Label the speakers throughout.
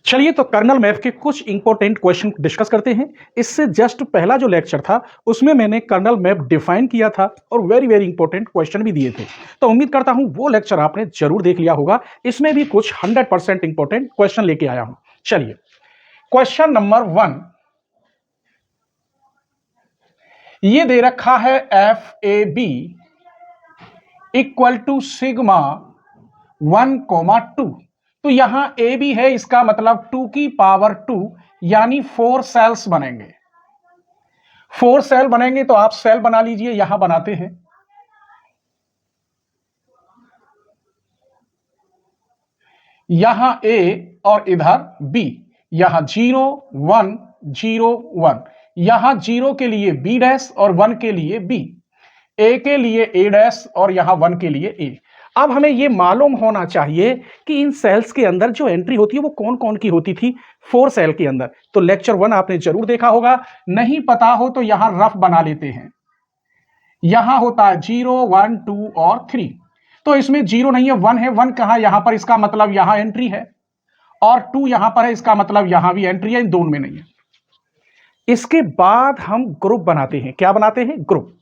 Speaker 1: चलिए तो colonel map के कुछ इंपॉर्टेंट क्वेश्चन डिस्कस करते हैं। इससे जस्ट पहला जो लेक्चर था उसमें मैंने कर्नल मैप डिफाइन किया था और वेरी वेरी इंपॉर्टेंट क्वेश्चन भी दिए थे। तो उम्मीद करता हूं वो लेक्चर आपने जरूर देख लिया होगा। इसमें भी कुछ 100% इंपॉर्टेंट क्वेश्चन लेके आया हूं। चलिए क्वेश्चन नंबर 1 ये दे रखा है F A B equal to sigma 1,2। तो यहां ए बी है, इसका मतलब 2 की पावर 2 यानी 4 सेल्स बनेंगे। 4 सेल बनेंगे तो आप सेल बना लीजिए, यहां बनाते हैं। यहां ए और इधर बी, यहां 0 1 0 1, यहां 0 के लिए बी डैश और 1 के लिए बी, ए के लिए ए डैश और यहां 1 के लिए ए। अब हमें यह मालूम होना चाहिए कि इन सेल्स के अंदर जो एंट्री होती है वो कौन कौन की होती थी 4 सेल के अंदर। तो लेक्चर 1 आपने जरूर देखा होगा, नहीं पता हो तो यहां रफ बना लेते हैं। यहां होता है 0 1 2 और 3। तो इसमें 0 नहीं है, 1 है। 1 कहां? यहां पर, इसका मतलब यहां एंट्री है। और 2 यहां पर है, इसका मतलब यहां भी एंट्री है, इन दोनों में नहीं है। इसके बाद हम ग्रुप बनाते हैं। क्या बनाते हैं? ग्रुप।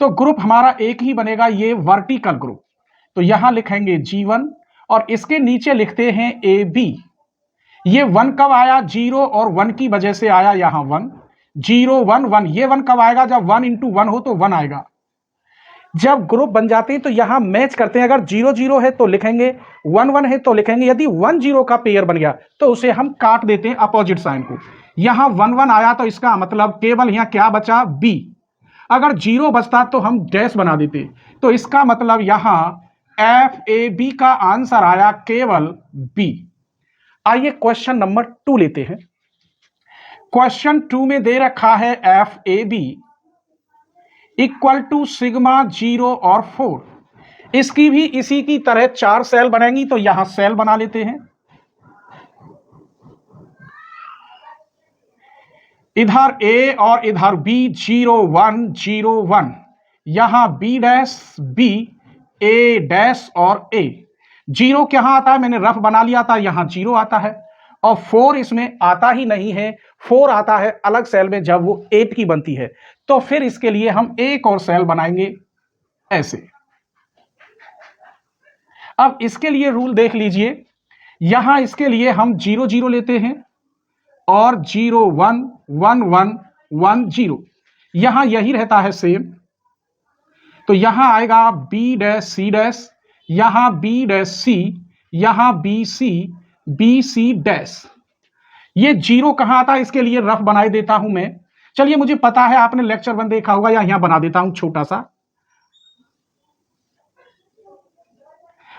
Speaker 1: तो ग्रुप हमारा एक ही बनेगा, ये वर्टिकल ग्रुप। तो यहां लिखेंगे G1 और इसके नीचे लिखते हैं AB। ये 1 कब आया? 0 और 1 की वजह से आया यहां 1। 0 1 1, ये 1 कब आएगा? जब 1 इंटू 1 हो तो 1 आएगा। जब ग्रुप बन जाते हैं तो यहां मैच करते हैं। अगर 0 0 है तो लिखेंगे, 1 1 है तो लिखेंगे। यदि 1 0 का पेयर बन गया तो उसे हम काट देते हैं अपोजिट साइन को। यहां 1 1 आया तो इसका मतलब केवल यहां क्या बचा? B। अगर 0 बचता तो हम डैश बना देते। तो इसका मतलब यहां FAB का आंसर आया केवल B। आइए क्वेश्चन नंबर 2 लेते हैं। क्वेश्चन 2 में दे रखा है FAB इक्वल टू सिग्मा 0 और 4। इसकी भी इसी की तरह 4 सेल बनेंगी, तो यहां सेल बना लेते हैं। इधर A और इधर B, 0 1 0 1, यहां B dash B, A dash और A। 0 कहां आता है? मैंने रफ बना लिया था, यहां 0 आता है। और 4 इसमें आता ही नहीं है। 4 आता है अलग सेल में जब वो 8 की बनती है। तो फिर इसके लिए हम एक और सेल बनाएंगे ऐसे। अब इसके लिए रूल देख लीजिए। यहां इसके लिए हम 0 0 लेते हैं और 0 1 1 1 1 0, यहां यही रहता है सेम। तो यहां आएगा B डैश C डैश, यहां B डैश C, यहां BC BC डैश। ये 0 कहां आता है? इसके लिए रफ बनाई देता हूं मैं। चलिए, मुझे पता है आपने लेक्चर 1 देखा होगा, या यहां बना देता हूं छोटा सा।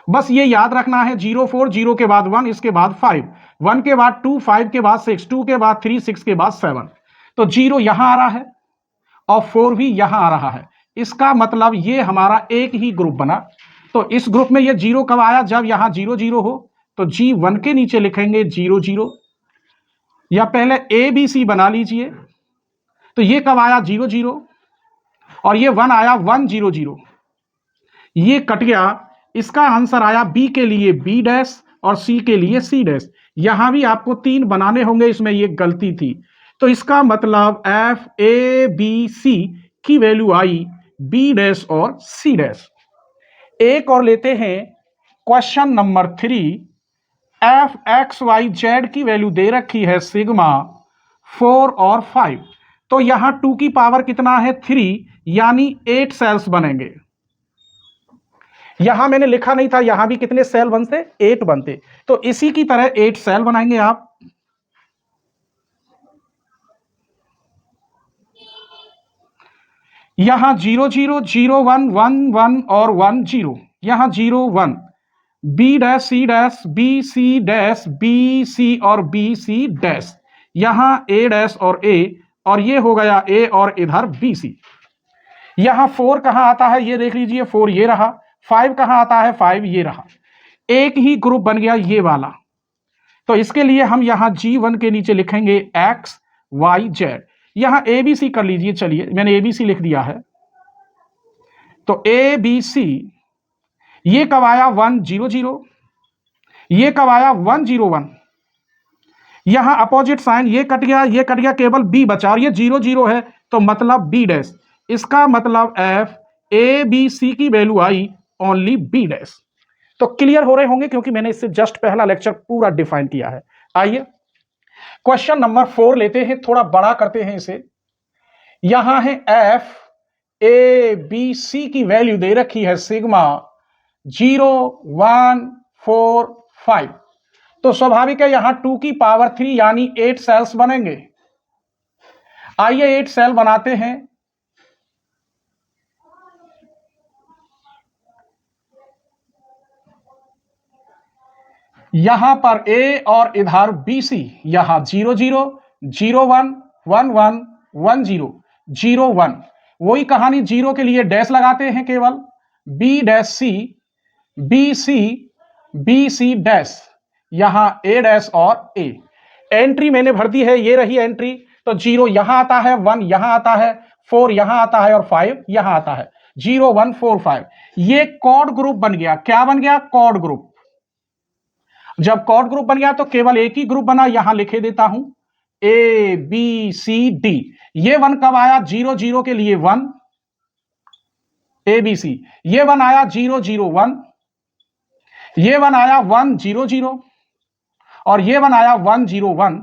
Speaker 1: बस ये याद रखना है, 0 4, 0 के बाद 1, इसके बाद 5, 1 के बाद 2, 5 के बाद 6, 2 के बाद 3, 6 के बाद 7। तो 0 यहां आ रहा है और 4 भी यहां आ रहा है। इसका मतलब ये हमारा एक ही ग्रुप बना। तो इस ग्रुप में ये 0 कब आया? जब यहां 0 0 हो। तो G1 के नीचे लिखेंगे 0 0, या पहले ABC बना लीजिए। तो ये कब आया? 0 0, और ये 1 आया 1 0 0, ये कट गया। इसका आंसर आया B के लिए B डैश और C के लिए C डैश। यहां भी आपको 3 बनाने होंगे, इसमें ये गलती थी। तो इसका मतलब FABC की वैल्यू आई B डैश और C डैश। एक और लेते हैं क्वेश्चन नंबर 3। FXYZ की वैल्यू दे रखी है सिग्मा 4 और 5। तो यहां 2 की पावर कितना है? 3, यानी 8 सेल्स बनेंगे। यहां मैंने लिखा नहीं था, यहां भी कितने सेल बनते? 8 बनते। तो इसी की तरह 8 सेल बनाएंगे आप। यहां 0 0 0 1 1 1 और 1 0, यहां 0 1, B dash C dash B C dash B C और B C डैश, यहां A डैश और A, और ये हो गया A और इधर B C। यहां 4 कहां आता है? ये देख लीजिए, 4 ये रहा। 5 कहां आता है? 5 ये रहा। एक ही ग्रुप बन गया ये वाला। तो इसके लिए हम यहां G1 के नीचे लिखेंगे X Y Z। यहां ABC कर लीजिए। चलिए, मैंने ABC लिख दिया है। तो ABC ये कब आया? 1 0 0, ये कब आया? 1 0 1, यहां अपोजिट साइन, ये कट गया, केवल बी बचा और ये 0 0 है, तो मतलब बी डैश। इसका मतलब एफ ए बी सी की वैल्यू आई ओनली बी डैश। तो क्लियर हो रहे होंगे क्योंकि मैंने इससे जस्ट पहला लेक्चर पूरा डिफाइन किया है। आइए क्वेश्चन नंबर 4 लेते हैं, थोड़ा बड़ा करते हैं इसे। यहां है एफ ए बी सी की वैल्यू दे रखी है सिग्मा 0 1 4 5। तो स्वाभाविक है यहां 2 की पावर 3 यानी 8 सेल्स बनेंगे। आइए 8 सेल बनाते हैं। यहां पर ए और इधर बी सी, यहां 0 0 0 1 1 1 1 0 0 1। वही कहानी, 0 के लिए डैश लगाते हैं केवल, B dash C B C dash, यहां ए डैश और ए। एंट्री मैंने भर दी है, ये रही एंट्री। तो 0 यहां आता है, 1 यहां आता है, 4 यहां आता है और 5 यहां आता है। 0 1 4 5 ये कॉर्ड ग्रुप बन गया। क्या बन गया? Chord group. जब कॉर्ड ग्रुप बन गया तो केवल एक ही ग्रुप बना, यहां लिखे देता हूं ए बी सी डी। ये 1 कब आया? 0 0 के लिए 1 ए बी सी। ये 1 आया 0 0 1, ये 1 आया 1 0 0 और ये 1 आया 1 0 1।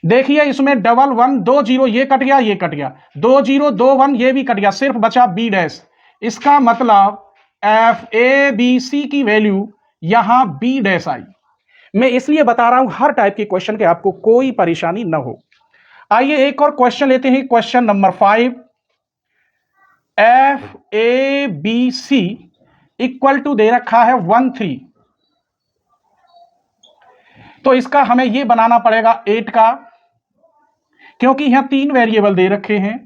Speaker 1: देखिए इसमें डबल 1 2 0, ये कट गया, ये कट गया, 2 0 2 1 ये भी कट गया, सिर्फ बचा बी डैश। इसका मतलब एफ ए बी सी की वैल्यू यहां बी डैश आई। मैं इसलिए बता रहा हूं हर टाइप के क्वेश्चन के आपको कोई परेशानी ना हो। आइए एक और क्वेश्चन लेते हैं, question number 5। F A B C equal to दे रखा है 1 3। तो इसका हमें यह बनाना पड़ेगा 8 का, क्योंकि यहां 3 वेरिएबल दे रखे हैं।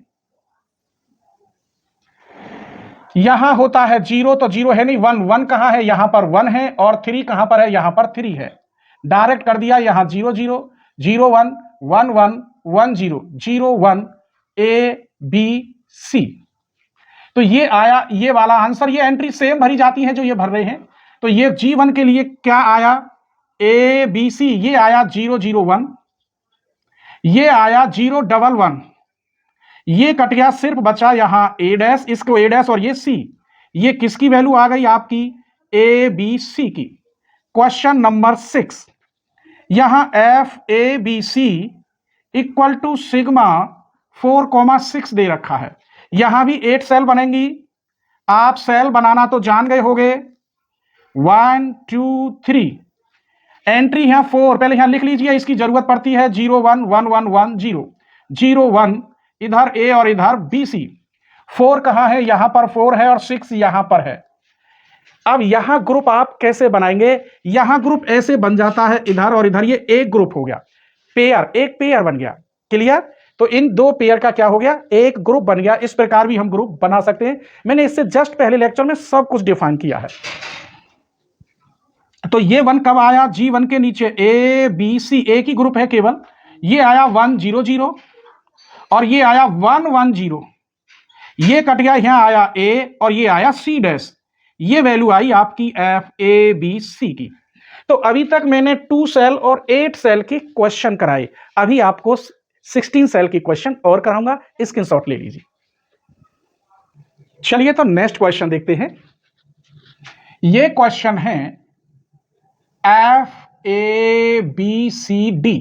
Speaker 1: यहां होता है 0 तो 0 है नहीं, 1 1 कहां है? यहां पर 1 है, और 3 कहां पर है? यहां पर 3 है। डायरेक्ट कर दिया, यहां 0 0 0 1 1 1 1 0 0 1 ए बी सी। तो ये आया ये वाला आंसर। ये एंट्री सेम भरी जाती है जो ये भर रहे हैं। तो ये G1 के लिए क्या आया? ए बी सी, ये आया 0 0 1, ये आया 0 1 1, ये कट गया, सिर्फ बचा यहां ए डैश, इसको ए डैश और ये सी। ये किसकी वैल्यू आ गई आपकी? ए बी सी की। Question number 6। यहां F A B C equal to sigma 4,6 दे रखा है। यहां भी 8 सेल बनेंगी। आप सेल बनाना तो जान गए होंगे, 1 2 3। एंट्री यहां 4, पहले यहां लिख लीजिए, इसकी जरूरत पड़ती है। 0 1 1 1 1 0 0 1, इधर ए और इधर बी सी। 4 कहां है? यहां पर 4 है और 6 यहां पर है। अब यहां ग्रुप आप कैसे बनाएंगे? यहां ग्रुप ऐसे बन जाता है, इधर और इधर, ये एक ग्रुप हो गया, पेयर, एक पेयर बन गया। क्लियर? तो इन दो पेयर का क्या हो गया? एक ग्रुप बन गया। इस प्रकार भी हम ग्रुप बना सकते हैं। मैंने इससे जस्ट पहले लेक्चर में सब कुछ डिफाइन किया है। तो ये 1 कब आया? G1 के नीचे ए बी सी, एक ही ग्रुप है केवल। ये आया 1 0 0 और ये आया 1 1 0, ये कट गया, यहां आया ए और ये आया सी डैश। ये वैल्यू आई आपकी एफ ए बी सी की। तो अभी तक मैंने 2 सेल और 8 सेल के क्वेश्चन कराए। अभी आपको 16 सेल की क्वेश्चन और कराऊंगा, स्क्रीनशॉट ले लीजिए। चलिए तो नेक्स्ट क्वेश्चन देखते हैं। ये क्वेश्चन है F A B C D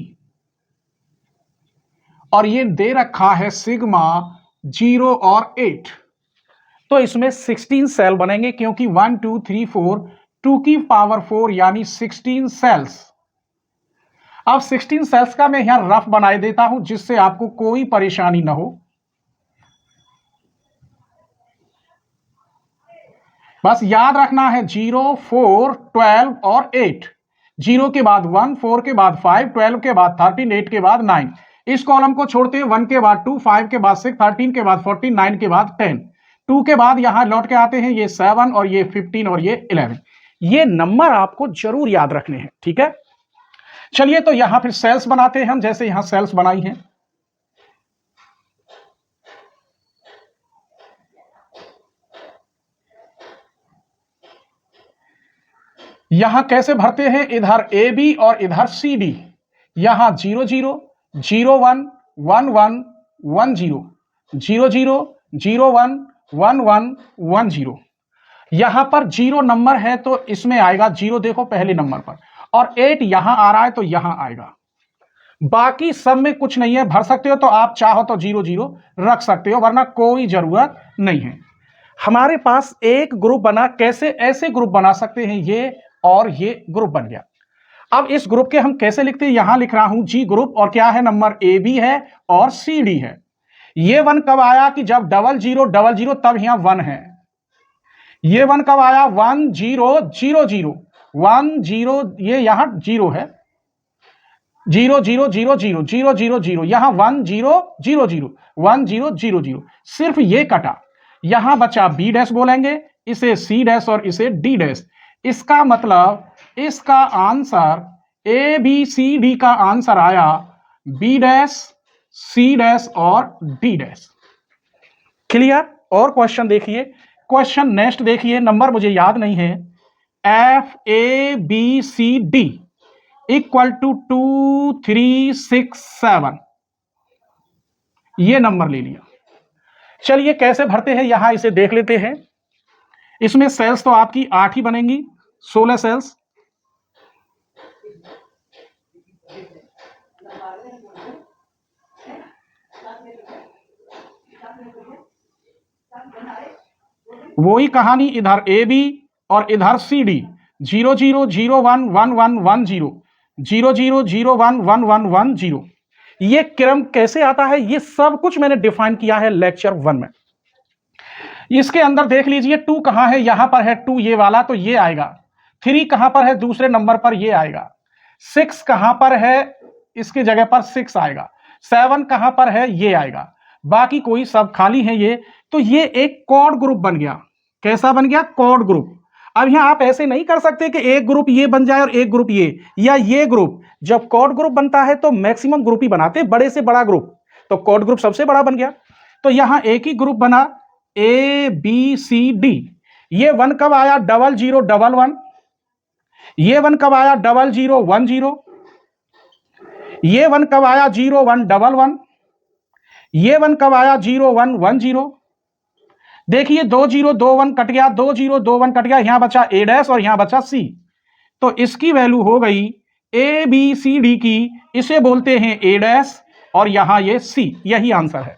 Speaker 1: और ये दे रखा है सिग्मा 0 और 8। तो इसमें 16 सेल बनेंगे, क्योंकि 1 2 3 4 2 की पावर 4 यानी 16 सेल्स। अब 16 सेल्स का मैं यहां रफ बना देता हूं, जिससे आपको कोई परेशानी ना हो। बस याद रखना है 0 4 12 और 8। 0 के बाद 1, 4 के बाद 5, 12 के बाद 13, 8 के बाद 9। इस कॉलम को छोड़ते हैं, 1 के बाद 2, 5 के बाद 6, 13 के बाद 14, 9 के बाद 10, 2 के बाद यहां लौट के आते हैं ये 7 और ये 15 और ये 11। ये नंबर आपको जरूर याद रखने हैं, ठीक है। चलिए तो यहां फिर सेल्स बनाते हैं हम, जैसे यहां सेल्स बनाई हैं। यहां कैसे भरते हैं? इधर ए बी और इधर सी डी। यहां 0 0 0 1 1 1 1 0 0 0 0 1 1 1 1 0। यहां पर 0 नंबर है तो इसमें आएगा 0, देखो पहले नंबर पर, और 8 यहां आ रहा है तो यहां आएगा। बाकी सब में कुछ नहीं है, भर सकते हो तो आप चाहो तो 0 0 रख सकते हो, वरना कोई जरूरत नहीं है। हमारे पास एक ग्रुप बना, कैसे ऐसे ग्रुप बना सकते हैं, ये और ये ग्रुप बन गया। अब इस ग्रुप के हम कैसे लिखते हैं, यहां लिख रहा हूं जी ग्रुप, और क्या है, नंबर ए बी है और सी डी है। ये 1 कब आया कि जब 0 0 0 0, तब यहां 1 है। ये 1 कब आया, 1 0 0 0 1 0, ये यहां 0 है, 0 0 0 0 0 0 0, यहां 1 0 0 0 1 0 0 0, सिर्फ ये कटा। यहां बचा बी डैश बोलेंगे, इसे सी डैश और इसे डी डैश। इसका मतलब इसका answer A B C D का आंसर आया बी डैश सी डैश और डी डैश। क्लियर? और क्वेश्चन देखिए, क्वेश्चन नेक्स्ट देखिए, नंबर मुझे याद नहीं है। F A B C D equal to 2 3 6 7, ये नंबर ले लिया। चलिए कैसे भरते हैं, यहां इसे देख लेते हैं। इसमें सेल्स तो आपकी 8 ही बनेंगी, 16 सेल्स। वही कहानी, इधर ए बी और इधर सी डी, 0 0 0 1 1 1 1 0 0 0 0 1 1 1 1 0। ये क्रम कैसे आता है, ये सब कुछ मैंने डिफाइन किया है लेक्चर 1 में। इसके अंदर देख लीजिए 2 कहां है, यहां पर है 2 ये वाला, तो ये आएगा। 3 कहां पर है, दूसरे नंबर पर, ये आएगा। 6 कहां पर है, इसकी जगह पर 6 आएगा। 7 कहां पर है, ये आएगा। बाकी कोई सब खाली है ये। तो ये एक कॉर्ड ग्रुप बन गया। कैसा बन गया, कॉर्ड ग्रुप। अब यहां आप ऐसे नहीं कर सकते कि एक ग्रुप ये बन जाए और एक ग्रुप ये, या ये ग्रुप। जब कॉर्ड ग्रुप बनता है तो मैक्सिमम ग्रुप ही बनाते, बड़े से बड़ा ग्रुप, तो कॉर्ड ग्रुप सबसे बड़ा बन गया। तो यहां एक ही ग्रुप बना, ए बी सी डी। ये 1 कब आया, 0 0 1 1। ये 1 कब आया, 0 0 1 0। ये 1 कब आया, 0 1 1 1। ये 1 कब आया, 0 1 1 0। देखिए 2 0 2 1 कट गया, 2 0 2 1 कट गया, यहां बचा ए डैश और यहां बचा सी। तो इसकी वैल्यू हो गई ए बी सी डी की, इसे बोलते हैं ए डैश और यहां ये सी, यही आंसर है।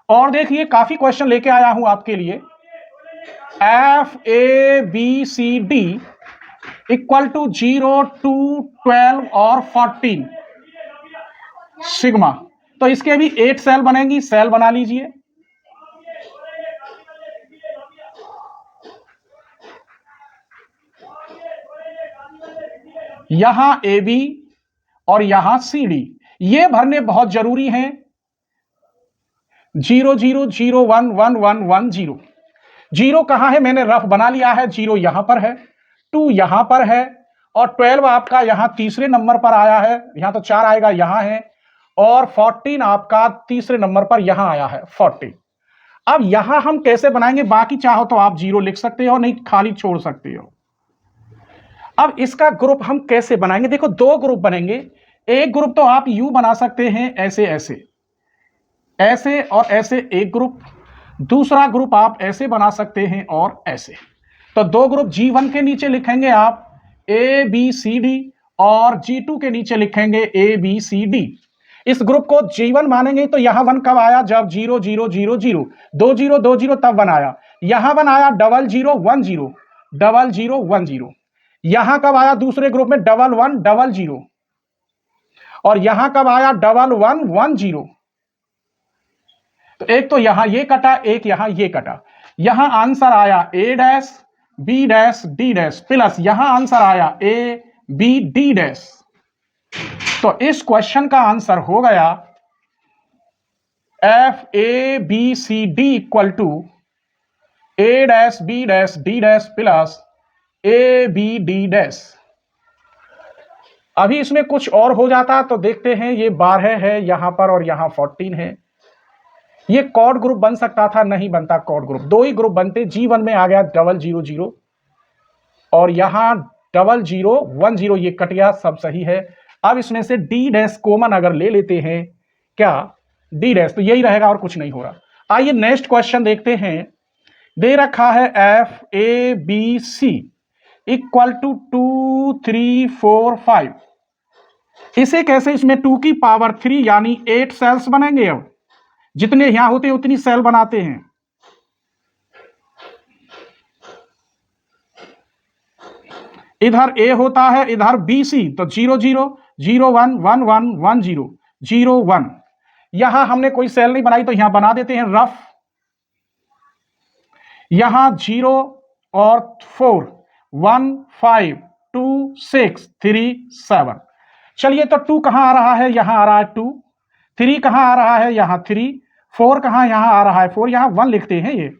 Speaker 1: और देखिए काफी क्वेश्चन लेके आया हूं आपके लिए। F A B C D equal to 0 2 12 और 14 सिग्मा। तो इसके भी 8 सेल बनेंगी, सेल बना लीजिए। यहां ए बी और यहां सी डी, ये भरने बहुत जरूरी हैं। 0 0 0 1 1 1 1 0। 0 कहां है, मैंने रफ बना लिया है, 0 यहां पर है, 2 यहां पर है, और 12 आपका यहां तीसरे नंबर पर आया है, यहां तो 4 आएगा, यहां है, और 14 आपका तीसरे नंबर पर यहां आया है 14। अब यहां हम कैसे बनाएंगे, बाकी चाहो तो आप 0 लिख सकते हो, नहीं खाली छोड़ सकते हो। अब इसका ग्रुप हम कैसे बनाएंगे, देखो 2 ग्रुप बनेंगे। एक ग्रुप तो आप यू बना सकते हैं, ऐसे ऐसे ऐसे और ऐसे एक ग्रुप। दूसरा ग्रुप आप ऐसे बना सकते हैं और ऐसे। तो 2 ग्रुप, G1 के नीचे लिखेंगे आप ए बी सी डी, और G2 के नीचे लिखेंगे ए बी सी डी। इस ग्रुप को G1 मानेंगे तो यहां 1 कब आया, जब 0 0 0 0 2 0 2 0 तब 1 आया। यहां 1 आया 0 0 1 0 0 0 1 0। यहां कब आया, दूसरे ग्रुप में 1 1 0 0, और यहां कब आया 1 1 1 0। तो एक तो यहां ये कटा, एक यहां ये कटा। यहां आंसर आया A dash B dash D dash, plus यहां आंसर आया ए बी डी डैश। तो इस क्वेश्चन का आंसर हो गया F A B C D equal to A dash B dash D dash plus A B D dash. अभी इसमें कुछ और हो जाता तो देखते हैं, ये 12 है यहां पर और यहां 14 है। ये कॉर्ड ग्रुप बन सकता था, नहीं बनता कॉर्ड ग्रुप। 2 ही ग्रुप बनते। G1 में आ गया 0 0 0, और यहां 0 0 1 0, ये कट गया, सब सही है। अब इसमें से डी डैश कॉमन अगर ले लेते हैं, क्या डी डैश, तो यही रहेगा और कुछ नहीं हो रहा। आइए नेक्स्ट क्वेश्चन देखते हैं। दे रखा है F A B C equal to 2 3 4 5। इसे कैसे, इसमें 2 की पावर 3 यानी 8 सेल्स बनेंगे। अब जितने यहां होते हैं उतनी सेल बनाते हैं। इधर ए होता है, इधर बी सी, तो 0 0 0 1 1 1 1 0 0 1। यहां हमने कोई सेल नहीं बनाई तो यहां बना देते हैं रफ। यहां 0 और 4 1 5 2 6 3 7। चलिए, तो 2 कहां आ रहा है, यहां आ रहा है 2। 3 कहां आ रहा है, यहां 3। 4 कहां, यहां आ रहा है 4, यहां 1 लिखते हैं ये।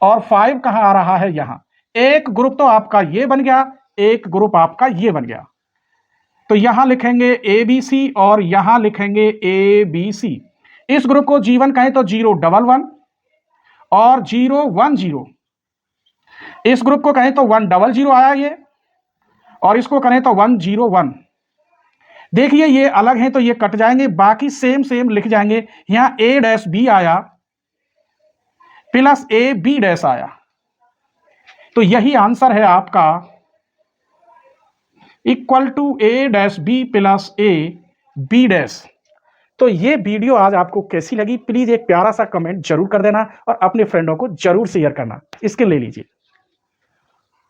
Speaker 1: और 5 कहां आ रहा है, यहां। एक ग्रुप तो आपका ये बन गया, एक ग्रुप आपका ये बन गया। तो यहां लिखेंगे ए बी सी और यहां लिखेंगे ए बी सी। इस ग्रुप को G1 कहें तो 0 1 1 और 0 1 0। इस ग्रुप को कहें तो 1 0 0 आया ये, और इसको कहें तो 1 0 1। देखिए ये अलग है तो ये कट जाएंगे, बाकी सेम सेम लिख जाएंगे। यहां ए डैश बी आया प्लस ए बी डैश आया, तो यही आंसर है आपका, equal to A dash B plus A B dash. तो ये वीडियो आज आपको कैसी लगी, प्लीज एक प्यारा सा कमेंट जरूर कर देना और अपने फ्रेंडों को जरूर शेयर करना। इसके ले लीजिए।